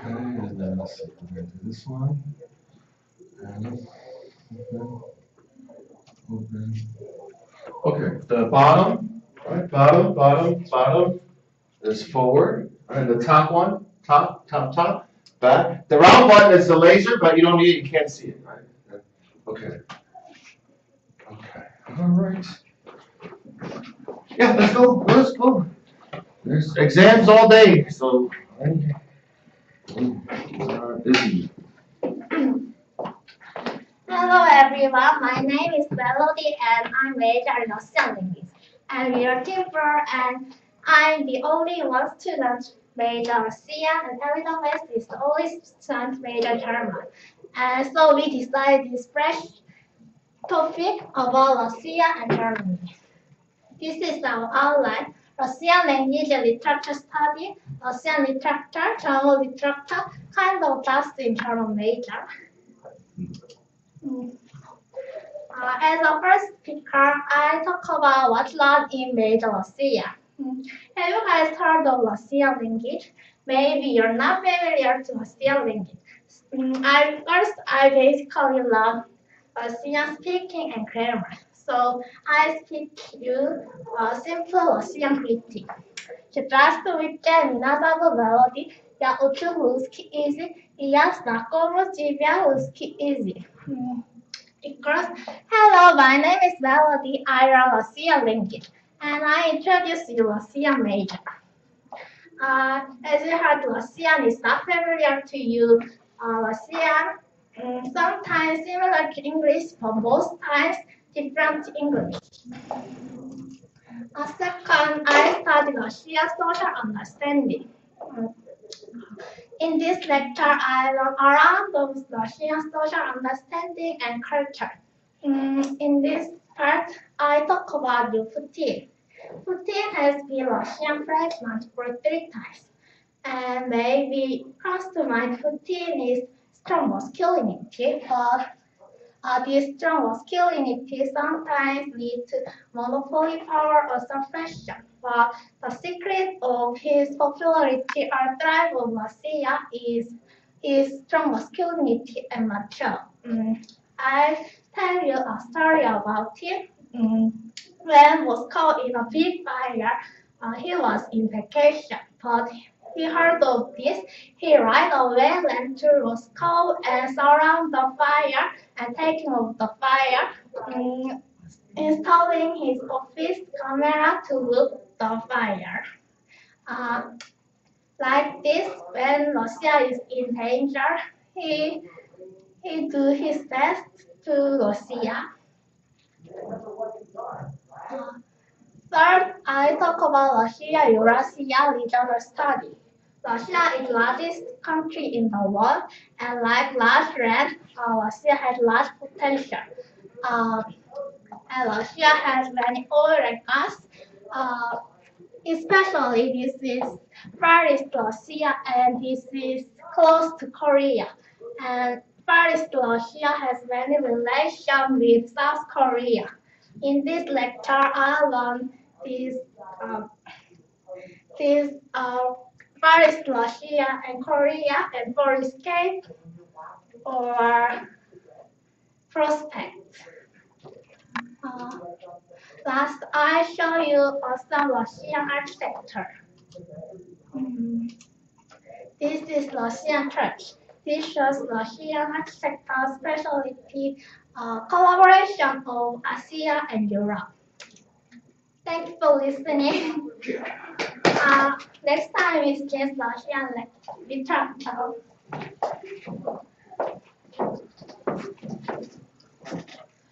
and then let's see, we're going to do this one. And open. Okay, the bottom, right? Bottom is forward. And the top one, top, back. The round button is the laser, but you don't need it, you can't see it, right? Okay. Okay. All right. Yeah, let's go. Let's go. There's exams all day, so busy. Hello everyone, my name is Melody and I'm major in Russian language. I'm your teacher and I'm the only one student major Russian and Elizabeth is the only student major German. And so we decided this fresh topic about Russia and Germany. This is our outline. Russian language and literature study, Russian literature, German literature, kind of just in German major. As a first speaker, I talk about what's learned in major Russia. Have you guys heard of Russian language? Maybe you're not familiar to Russian language. I basically learned Russian speaking and grammar. So I speak you simple Russian greeting. Здравствуйте, меня зовут Melody. Я учу русский язык, и я знакома с тебя русский язык. Because, hello, my name is Melody. I learn Russian language, and I introduce you Russian major. As you heard, Russian is not familiar to you. Russian sometimes similar to English, but most times different to English. Second, I study Russian social understanding. In this lecture, I learn around those Russian social understanding and culture. In this part, I talk about Putin. Putin has been Russian president for 3 times. And maybe comes to mind Putin is strong masculinity, but this strong masculinity sometimes leads to monopoly power or suppression. But the secret of his popularity or drive of Russia is his strong masculinity and mature. I tell you a story about him. When Moscow in a big fire, he was in vacation, but he heard of this. He right away went to Moscow and surround the fire and taking off the fire, installing his office camera to look the fire. Like this, when Russia is in danger, he do his best to Russia. Third, I talk about Russia-Eurasia regional study. Russia is the largest country in the world, and like large land, Russia has large potential. And Russia has many oil and gas. Especially this is Far East Russia, and this is close to Korea. And Far East Russia has many relations with South Korea. In this lecture, I learned this Far East Russia and Korea and for escape or prospect. Last, I show you some Russian architecture. This is Russian church. This shows Russian architecture specialty collaboration of Asia and Europe. Thank you for listening. Next time is just Russian literature.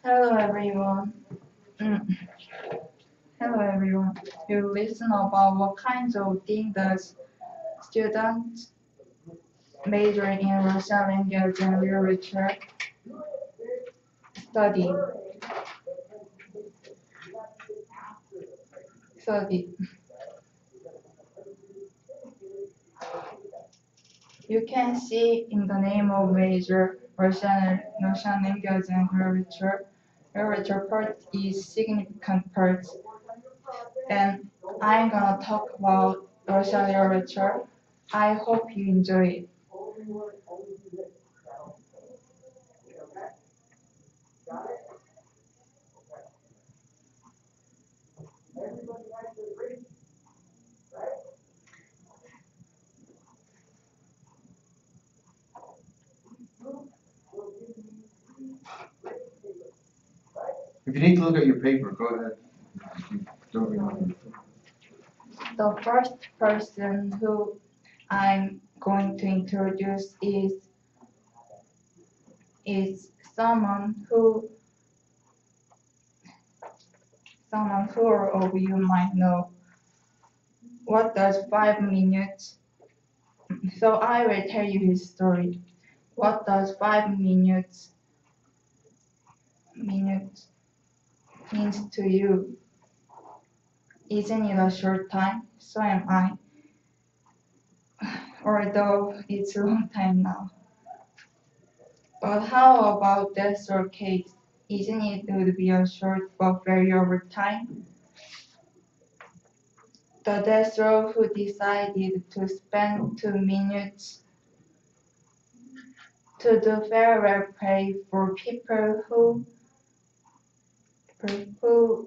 Hello everyone. Hello everyone. You listen about what kinds of things does students majoring in Russian language and literature study. You can see in the name of major Russian language and literature. Literature part is significant part, and I'm gonna talk about Russian literature. I hope you enjoy it. If you need to look at your paper, go ahead. Don't remember. The first person who I'm going to introduce is someone who all of you might know. What does 5 minutes? So I will tell you his story. What does 5 minutes means to you? Isn't it a short time? So am I. Although it's a long time now. But how about death or case? Isn't it would be a short but very over time? The death row who decided to spend 2 minutes to do farewell play for people who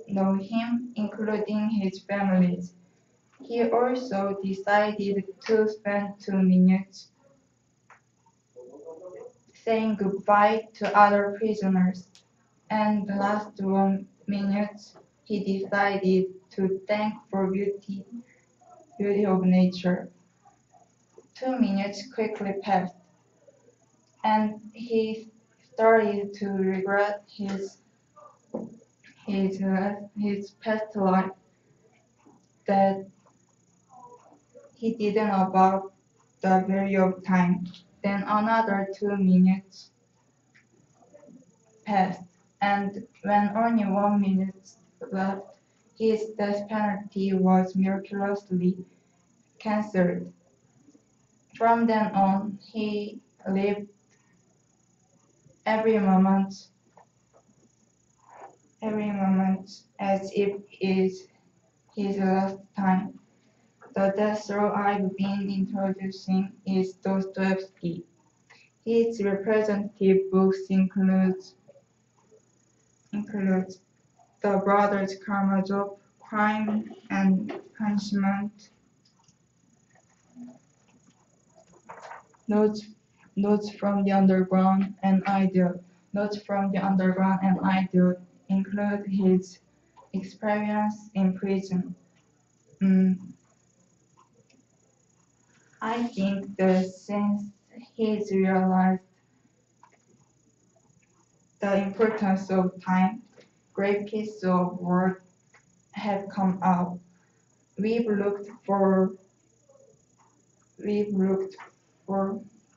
know him, including his families. He also decided to spend 2 minutes saying goodbye to other prisoners, and the last 1 minute he decided to thank for beauty of nature. 2 minutes quickly passed, and he started to regret his past life that he didn't about the value of time. Then another 2 minutes passed, and when only 1 minute left, his death penalty was miraculously cancelled. From then on, he lived every moment as if it's his last time. The death row I've been introducing is Dostoevsky. His representative books includes The Brothers Karamazov, Crime and Punishment, Notes, Notes from the Underground, and Ideal. Notes from the Underground and Ideal include his experience in prison. I think that since he's realized the importance of time, great pieces of work have come out. We've looked for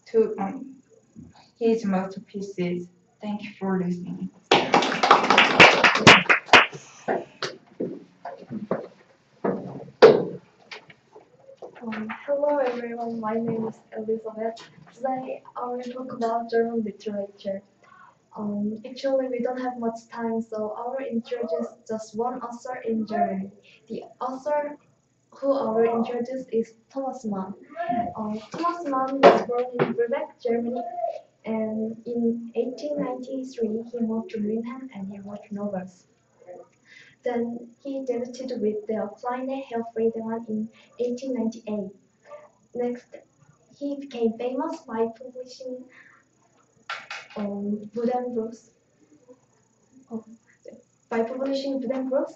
two his masterpieces. Thank you for listening. Hello everyone, my name is Elizabeth. Today I will talk about German literature. Actually, we don't have much time, so I will introduce just one author in Germany. The author who I will introduce is Thomas Mann. Thomas Mann was born in Lübeck, Germany, and in 1893 he moved to München and he wrote novels. Then he debuted with the Kleine Hellfriedemann in 1898. Next, he became famous by publishing Buddenbrooks. Oh, by publishing Buddenbrooks,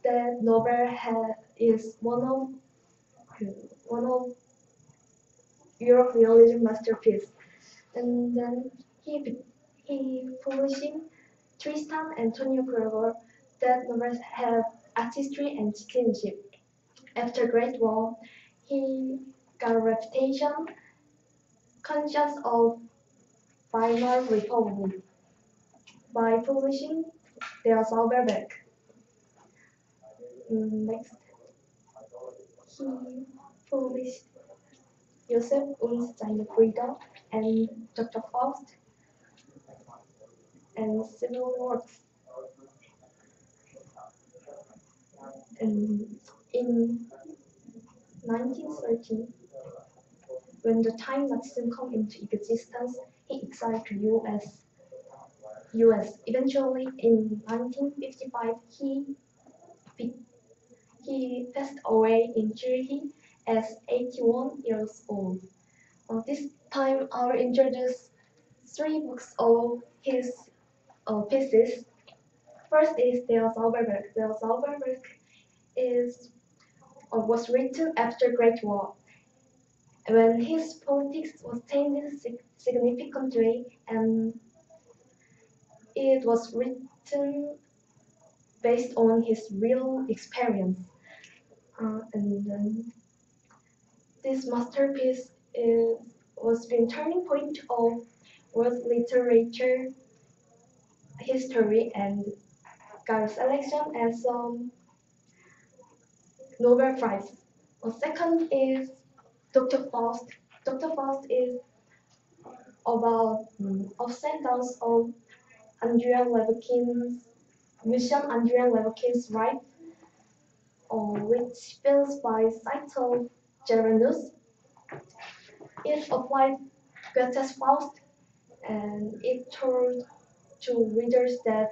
the novel is one of Europe realism masterpiece. And then he publishing Tristan and Antonio Corregor. That novels have artistry and citizenship. After Great War, he got a reputation conscious of Weimar Republic by publishing Der Zauberberg. Next, he published Joseph und seine Brüder and Dr. Faust and several works. And in 1930, when the time Nazism come into existence, he exiled to US. Eventually, in 1955, he passed away in Turkey as 81 years old. This time, I will introduce three books of his pieces. First is Der Zauberberg. Der Zauberberg is was written after Great War, when his politics was changing significantly, and it was written based on his real experience. And then this masterpiece was been turning point of world literature history and got a selection as some Nobel Prize. Second is Dr. Faust. Dr. Faust is about ups and downs of Andrea Levikin's musician Andrea Levikin's life, which built by Saito Geranus. It applied Goethe's Faust, and it told to readers that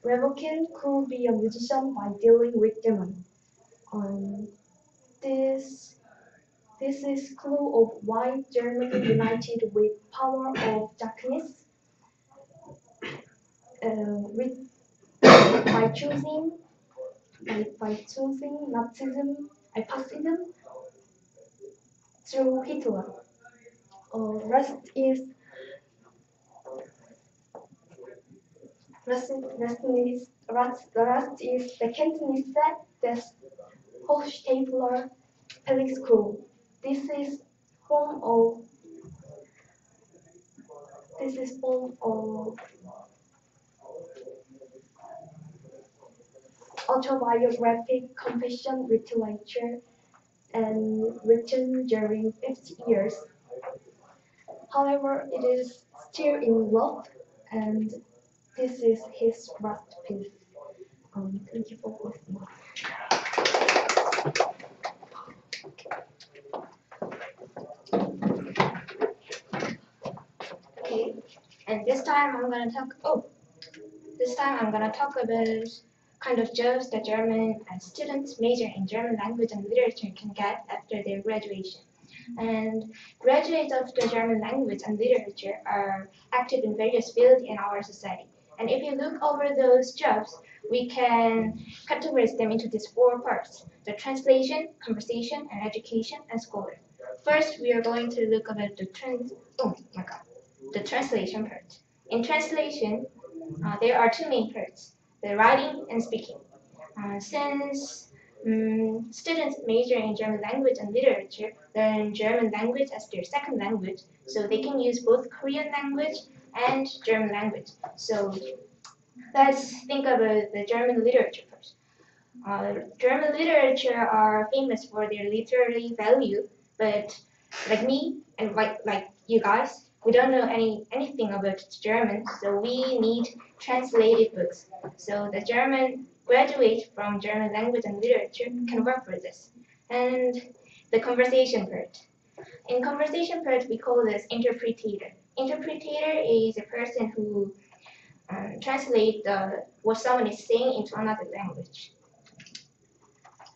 Levikin could be a musician by dealing with demons. Um, this this is clue of why Germany united with power of darkness, with by choosing by choosing Nazism and fascism through Hitler. Rest is rest is the Cantonese des Hochstapler Public School. This is home of this is home of autobiographic confession literature and written during 50 years. However, it is still in love, and this is his masterpiece. Thank you for listening. Okay, and this time I'm gonna talk. This time I'm gonna talk about kind of jobs that German students major in German language and literature can get after their graduation. And graduates of the German language and literature are active in various fields in our society. And if you look over those jobs, we can categorize them into these four parts: the translation, conversation, and education, and scholar. First, we are going to look about the translation part. In translation, there are two main parts: the writing and speaking. Since students major in German language and literature learn German language as their second language, so they can use both Korean language and German language. So let's think about the German literature first. German literature are famous for their literary value, but like me and like you guys, we don't know anything about German, so we need translated books. So the German graduate from German language and literature can work for this. And the conversation part. In conversation part, we call this interpretator. Interpretator is a person who translate what someone is saying into another language.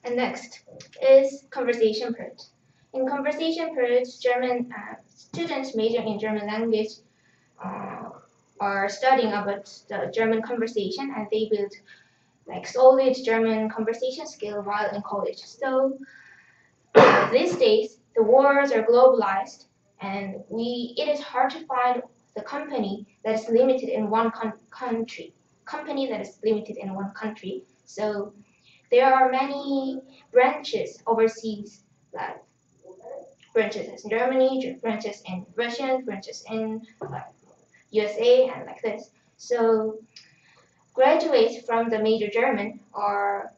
And next is conversation part. In conversation part, German students major in German language uh, are studying about the German conversation, and they build like solid German conversation skill while in college. So these days, the wars are globalized, and it is hard to find the company that is limited in one country. Company that is limited in one country. So there are many branches overseas, like branches in Germany, branches in Russia, branches in USA, and like this. So graduates from the major German are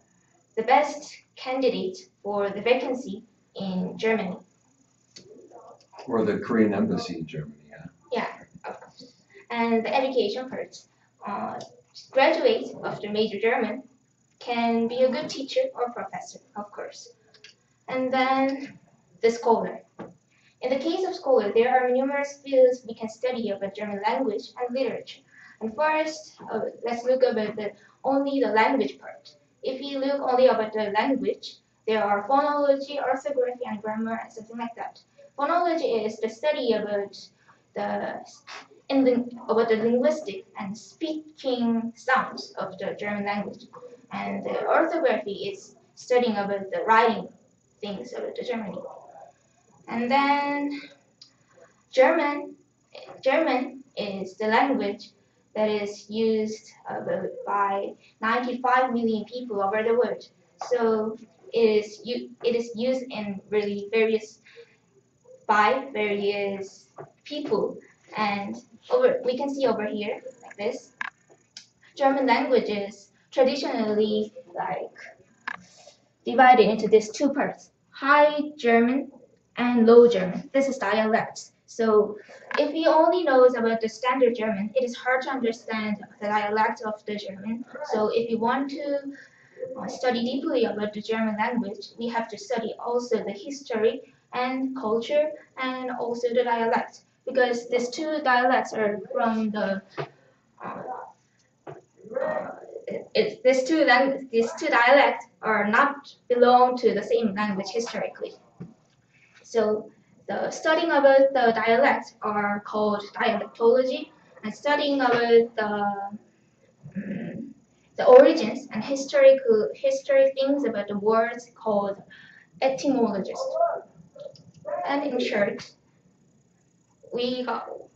the best candidates for the vacancy in Germany. Or the Korean embassy in Germany, yeah. Yeah, of course. And the education part. Graduates of the major German can be a good teacher or professor, of course. And then the scholar. scholar, there are numerous fields we can study about German language and literature. And first, let's look about only the language part. If we look only about the language, there are phonology, orthography, and grammar, and something like that. Phonology is the study about the linguistic and speaking sounds of the German language. And orthography is studying about the writing things about the Germany. And then German, German is the language that is used by 95 million people over the world. So it is used in really by various people. And we can see over here like this. German language is traditionally divided into these two parts: High German and Low German. This is dialects. So if we only knows about the standard German, it is hard to understand the dialect of the German. So if we want to study deeply about the German language, we have to study also the history and culture and also the dialect, because these two dialects are from the these two dialects are not belong to the same language historically. So the studying about the dialects are called dialectology, and studying about the origins and historic things about the words called etymologist. And in short,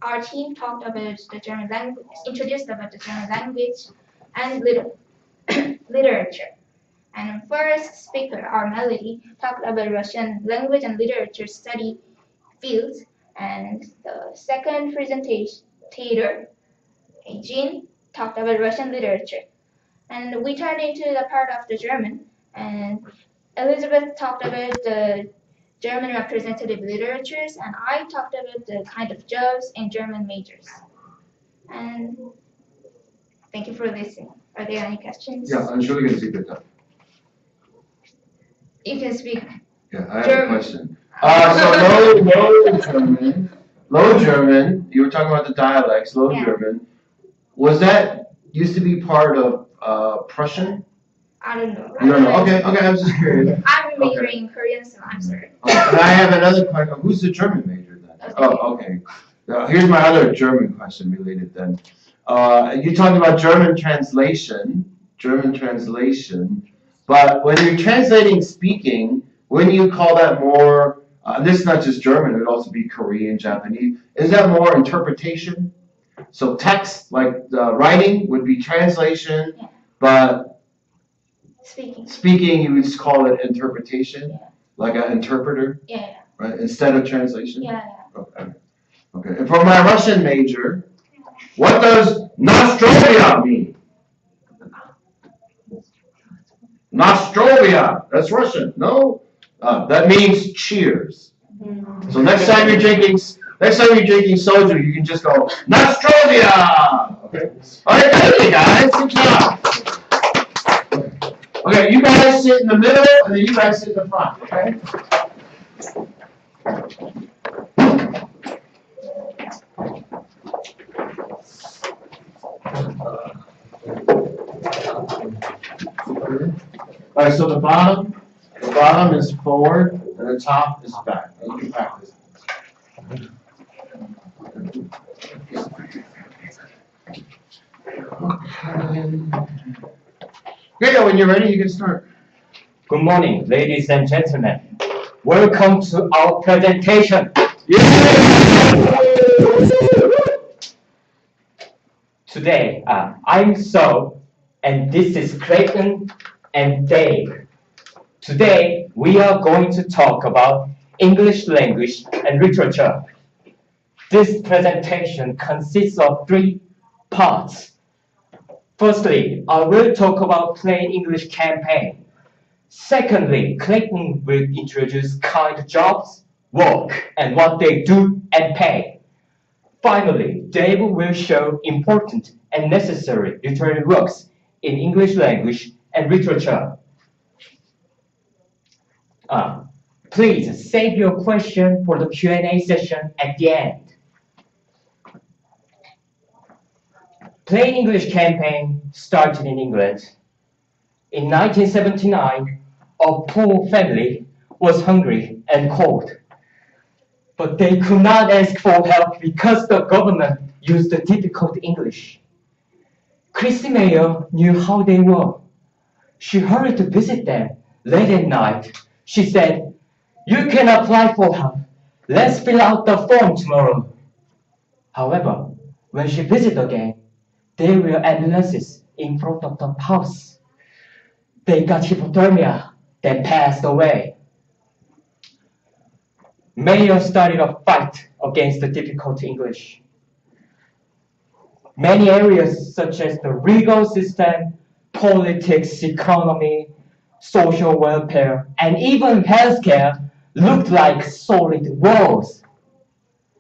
our team talked about the German language, introduced about the German language and literature. And first speaker, our Melody, talked about Russian language and literature study fields. And the second presentator, Jean, talked about Russian literature. And we turned into the part of the German. And Elizabeth talked about the German representative literatures, and I talked about the kind of jobs in German majors. And thank you for listening. Are there any questions? Yeah, Entschuldigen Sie bitte. You can speak. Yeah, I have German. a question. So low German, you were talking about the dialects, Low Yeah. German. Was that used to be part of Prussian? I don't know. You don't know? Okay, I was just curious. I'm majoring in Korean, so I'm sorry. And I have another question. Who's the German major then? Okay. Oh, okay. Here's my other German question related then. You talked about German translation, but when you're translating speaking, wouldn't you call that more, this is not just German, it would also be Korean, Japanese, is that more interpretation? So text, like the writing, would be translation, Yeah. but Speaking. you would just call it interpretation, Yeah. like an interpreter, Yeah. right? Instead of translation? Yeah. Okay. Okay. And for my Russian major, what does Nostrovia mean? Nostrovia. That's Russian. No? That means cheers. So next time you're drinking soju, you can just go Nostrovia. Okay. All right, thank you guys. Good job. Okay, you guys sit in the middle, and then you guys sit in the front. Okay. All right, so the bottom is forward, and the top is back. You can practice. Okay, when you're ready, you can start. Good morning, ladies and gentlemen. Welcome to our presentation. Today, I'm Saul, and this is Clayton and Dave. Today, we are going to talk about English language and literature. This presentation consists of 3 parts. Firstly, I will talk about Plain English campaign. Secondly, Clayton will introduce kind jobs, work, and what they do and pay. Finally, Dave will show important and necessary literary works in English language and literature. Please save your question for the Q&A session at the end. Plain English campaign started in England. In 1979, a poor family was hungry and cold, but they could not ask for help because the government used the difficult English. Chrissy Mayer knew how they were. She hurried to visit them late at night. She said, "You can apply for help. Let's fill out the form tomorrow." However, when she visited again, there were ambulances in front of the house. They got hypothermia, then passed away. Mayer started a fight against the difficult English. Many areas such as the legal system, politics, economy, social welfare, and even healthcare looked like solid walls.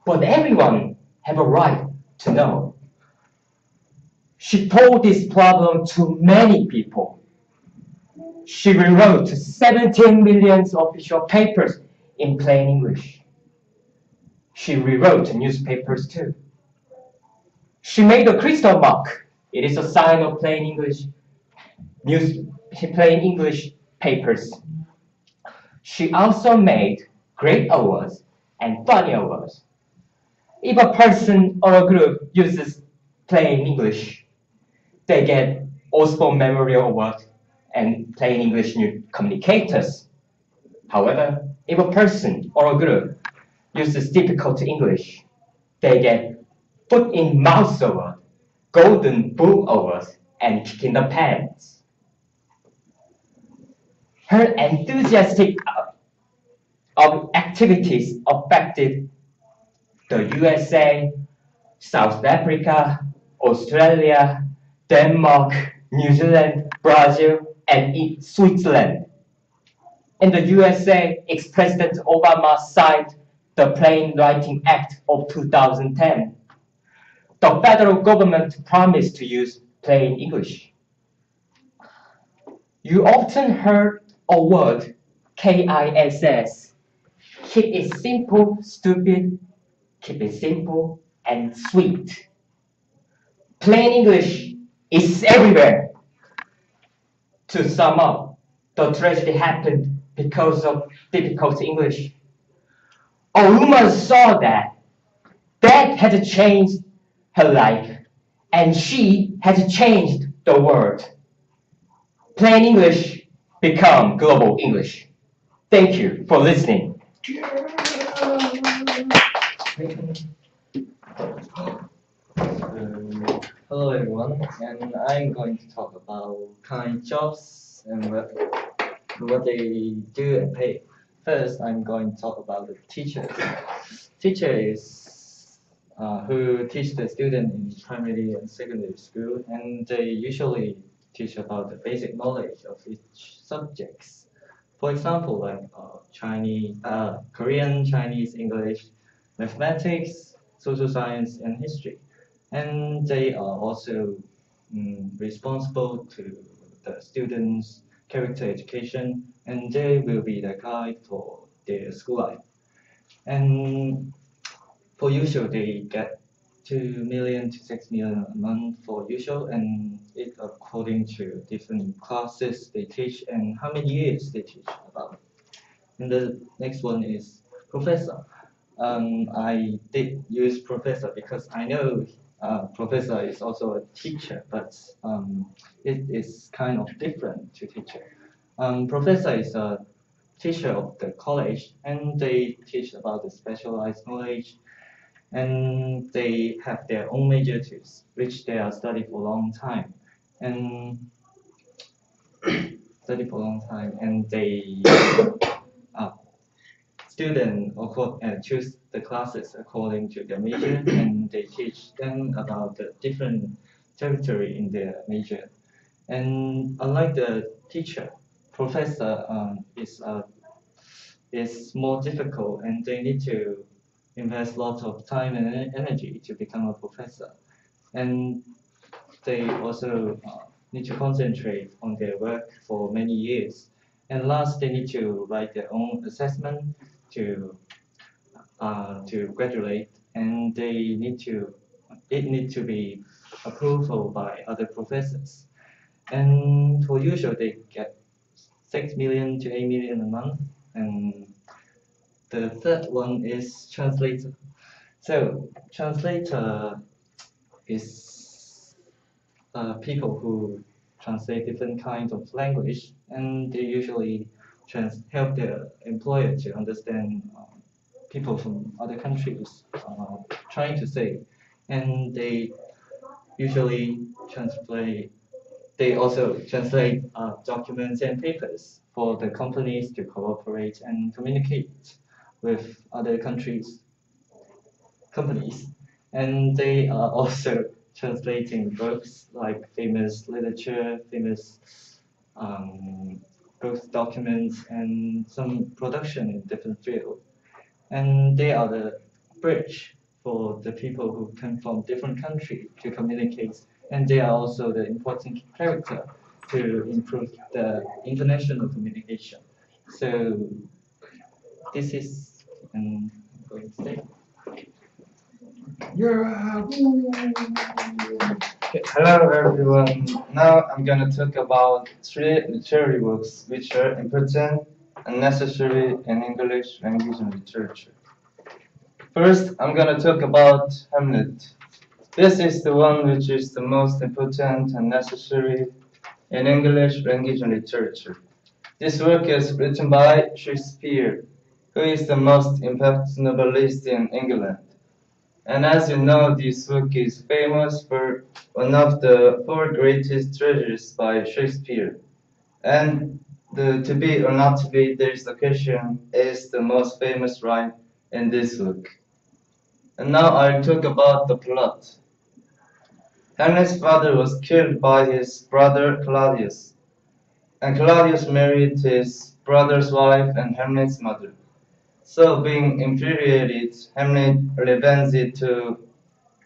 But everyone have a right to know. She told this problem to many people. She rewrote 17 million official papers in plain English. She rewrote newspapers too. She made a crystal mark. It is a sign of plain English plain English papers. She also made great awards and funny awards. If a person or a group uses plain English, they get Osborne Memorial Award and plain English new communicators. However, if a person or a group uses difficult English, they get Foot in Mouth Award, Golden Book Award, and Kick in the Pants. Her enthusiastic activities affected the USA, South Africa, Australia, Denmark, New Zealand, Brazil, and Switzerland. In the USA, ex-President Obama signed the Plain Writing Act of 2010. The federal government promised to use plain English. You often heard a word, KISS. Keep it simple, stupid, keep it simple and sweet. Plain English is everywhere. To sum up, the tragedy happened because of difficult English. A woman saw that had changed her life, and she had changed the world. Plain English become global English. Thank you for listening. Hello everyone, and I'm going to talk about kind jobs and what they do and pay. First, I'm going to talk about the teachers. Teacher is who teach the student in primary and secondary school, and they usually teach about the basic knowledge of each subjects. For example, like Chinese, Korean, Chinese, English, mathematics, social science, and history. And they are also responsible to the students' character education, and they will be the guide for their school life. And for usual, they get 2 million to 6 million a month for usual, and it according to different classes they teach and how many years they teach about. And the next one is professor. I did use professor because I know professor is also a teacher, but it is kind of different to teacher. Professor is a teacher of the college, and they teach about the specialized knowledge, and they have their own major tools, which they are study for a long time, and they students choose the classes according to their major, and they teach them about the different territory in their major. And unlike the teacher, professor is more difficult, and they need to invest lots of time and energy to become a professor. And they also need to concentrate on their work for many years. And last, they need to write their own assessment to graduate, and it need to be approved by other professors. And for usual, they get 6 million to 8 million a month. And the third one is translator. So translator is people who translate different kinds of language, and they usually help their employer to understand people from other countries trying to say, and they usually translate. They also translate documents and papers for the companies to cooperate and communicate with other companies, and they are also translating books like famous literature, famous um, books, documents, and some production in different fields. And they are the bridge for the people who come from different countries to communicate, and they are also the important character to improve the international communication. So this is I'm going to say. Okay, hello everyone. Now I'm gonna talk about three literary works which are important and necessary in English language and literature. First, I'm gonna talk about Hamlet. This is the one which is the most important and necessary in English language and literature. This work is written by Shakespeare, who is the most important novelist in England. And as you know, this book is famous for one of the four greatest treasures by Shakespeare. And the to be or not to be, there is the question, is the most famous line in this book. And now I'll talk about the plot. Hamlet's father was killed by his brother Claudius, and Claudius married his brother's wife and Hamlet's mother. So, being infuriated, Hamlet revenged to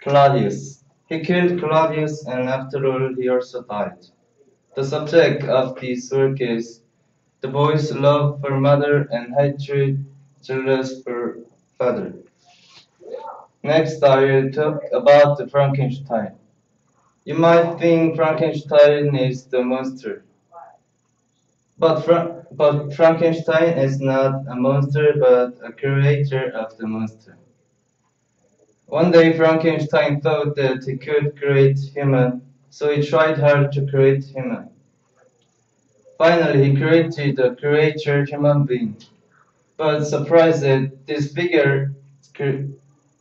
Claudius. He killed Claudius, and after all, he also died. The subject of this work is the boy's love for mother and hatred, jealous for father. Next, I will talk about the Frankenstein. You might think Frankenstein is the monster, but Frankenstein is not a monster, but a creator of the monster. One day Frankenstein thought that he could create human, so he tried hard to create human. Finally, he created a creature human being. But surprised that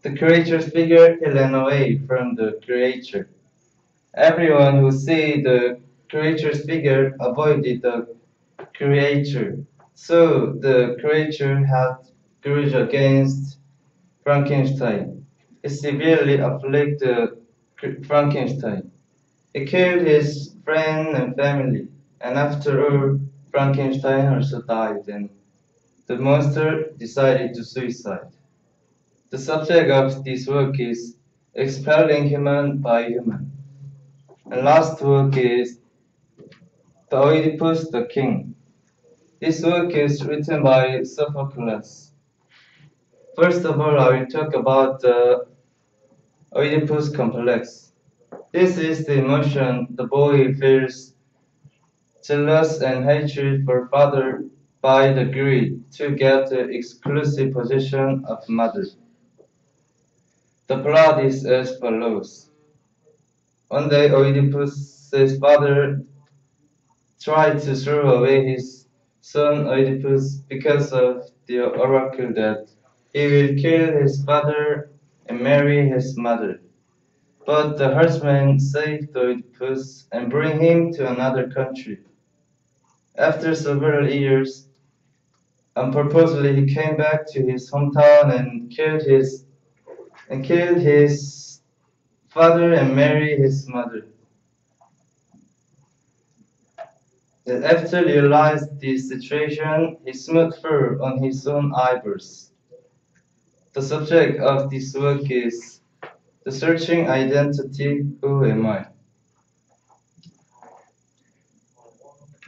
the creature's figure, he ran away from the creature. Everyone who see the creature's figure avoided the creature. So the creature had grudge against Frankenstein. It severely afflicted Frankenstein. He killed his friend and family, and after all, Frankenstein also died, and the monster decided to suicide. The subject of this work is expelling human by human. And last work is The Oedipus the King. This work is written by Sophocles. First of all, I will talk about the Oedipus complex. This is the emotion the boy feels jealous and hatred for father by the greed to get the exclusive possession of mother. The plot is as follows. One day Oedipus's father tried to throw away his son Oedipus because of the oracle that he will kill his father and marry his mother. But the herdsman saved Oedipus and bring him to another country. After several years, unpurposely he came back to his hometown and killed his father and married his mother. And after realized this situation, he smote fur on his own eyebrows. The subject of this work is the searching identity, who am I?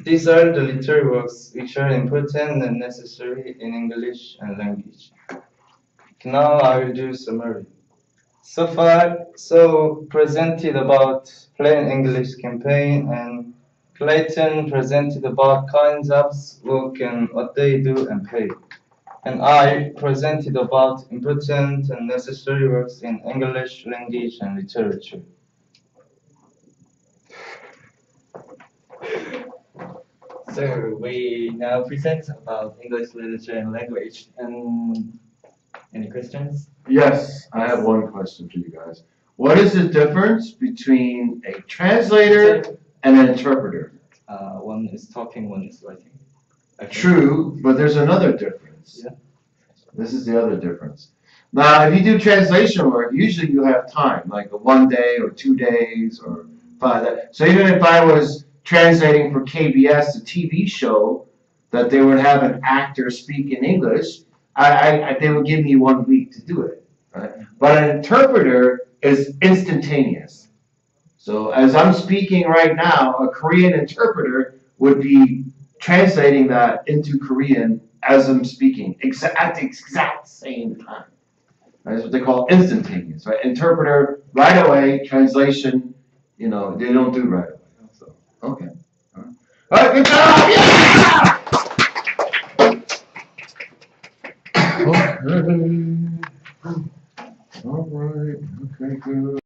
These are the literary works which are important and necessary in English and language. Now I will do summary. So far, so presented about plain English campaign and Clayton presented about kind jobs, work and what they do and pay. And I presented about important and necessary works in English language and literature. So we now present about English literature and language. And any questions? Yes, I have one question for you guys. What is the difference between a translator and an interpreter? One is talking, one is writing. Okay. True, but there's another difference. Yeah. This is the other difference. Now, if you do translation work, usually you have time, like a 1 day or 2 days or 5 days. So even if I was translating for KBS, a TV show, that they would have an actor speak in English, they would give me 1 week to do it. Right? But an interpreter is instantaneous. So as I'm speaking right now, a Korean interpreter would be translating that into Korean as I'm speaking, at the exact same time. That's what they call instantaneous, right? Interpreter, right away, translation, they don't do right away. So, okay. All right, good job! Yeah! Okay. All right, okay, good.